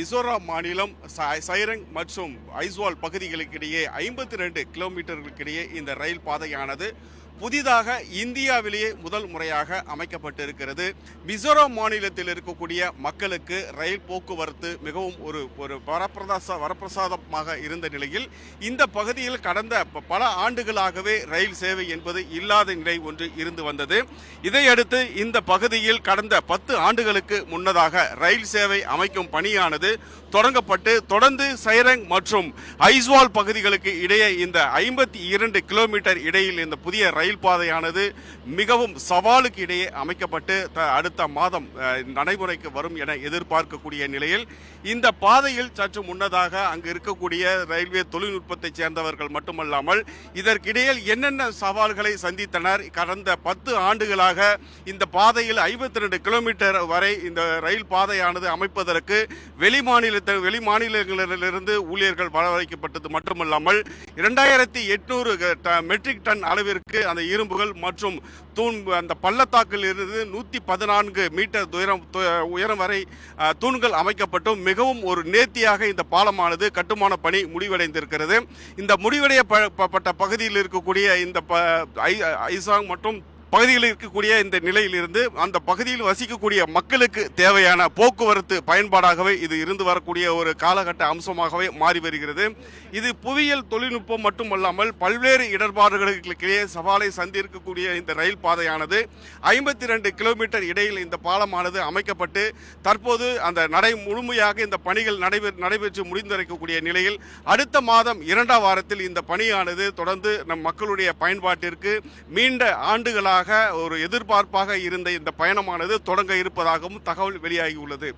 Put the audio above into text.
மிசோரம் மாநிலம் சைரங் மற்றும் ஐஸ்வால் பகுதிகளுக்கிடையே 52 கிலோமீட்டர்களுக்கிடையே இந்த ரயில் பாதையானது புதிதாக இந்தியாவிலேயே முதல் முறையாக அமைக்கப்பட்டிருக்கிறது. மிசோரம் மாநிலத்தில் இருக்கக்கூடிய மக்களுக்கு ரயில் போக்குவரத்து மிகவும் ஒரு வரப்பிரசாதமாக இருந்த நிலையில் இந்த பகுதியில் கடந்த பல ஆண்டுகளாகவே ரயில் சேவை என்பது இல்லாத நிலை ஒன்று இருந்து வந்தது. இதையடுத்து இந்த பகுதியில் கடந்த 10 ஆண்டுகளுக்கு முன்னதாக ரயில் சேவை அமைக்கும் பணியானது தொடங்கப்பட்டு தொடர்ந்து சைரங் மற்றும் ஐஸ்வால் பகுதிகளுக்கு இடையே இந்த 52 கிலோமீட்டர் இடையில் இந்த புதிய ரயில் பாதையானது மிகவும் சவாலுக்கு இடையே அமைக்கப்பட்டு அடுத்த மாதம் நடைமுறைக்கு வரும் என எதிர்பார்க்கக்கூடிய நிலையில் இந்த பாதையில் சற்று முன்னதாக அங்கு இருக்கக்கூடிய ரயில்வே தொழில்நுட்பத்தை சேர்ந்தவர்கள் மட்டுமல்லாமல் இதற்கிடையில் என்னென்ன சவால்களை சந்தித்தனர், கடந்த 10 ஆண்டுகளாக இந்த பாதையில் 52 கிலோமீட்டர் வரை இந்த ரயில் பாதையானது அமைப்பதற்கு வெளி மாநிலங்களிலிருந்து ஊழியர்கள் வரவழைக்கப்பட்டது மட்டுமல்லாமல் 2800 மெட்ரிக் டன் அளவிற்கு அந்த இரும்புகள் மற்றும் தூண் அந்த பள்ளத்தாக்கில் இருந்து 114 மீட்டர் உயரம் வரை தூண்கள் அமைக்கப்பட்டும் மிகவும் ஒரு நேர்த்தியாக இந்த பாலமானது கட்டுமான பணி முடிவடைந்திருக்கிறது. இந்த முடிவடையப்பட்ட பகுதியில் இருக்கக்கூடிய இந்த ஐசாங் மற்றும் பகுதிகளில் இருக்கக்கூடிய இந்த நிலையிலிருந்து அந்த பகுதியில் வசிக்கக்கூடிய மக்களுக்கு தேவையான போக்குவரத்து பயன்பாடாகவே இது இருந்து வரக்கூடிய ஒரு காலகட்ட அம்சமாகவே மாறி வருகிறது. இது புவியியல் தொழில்நுட்பம் மட்டுமல்லாமல் பல்வேறு இடர்பாடுகளுக்கிடையே சவாலை சந்திக்கக்கூடிய இந்த ரயில் பாதையானது 52 கிலோமீட்டர் இடையில் இந்த பாலமானது அமைக்கப்பட்டு தற்போது அந்த முழுமையாக இந்த பணிகள் நடைபெற்று முடிந்திருக்கக்கூடிய நிலையில் அடுத்த மாதம் 2ஆம் வாரத்தில் இந்த பணியானது தொடர்ந்து நம் மக்களுடைய பயன்பாட்டிற்கு நீண்ட ஆண்டுகளாக ஒரு எதிர்பார்ப்பாக இருந்த இந்த பயணமானது தொடங்க இருப்பதாகவும் தகவல் வெளியாகியுள்ளது.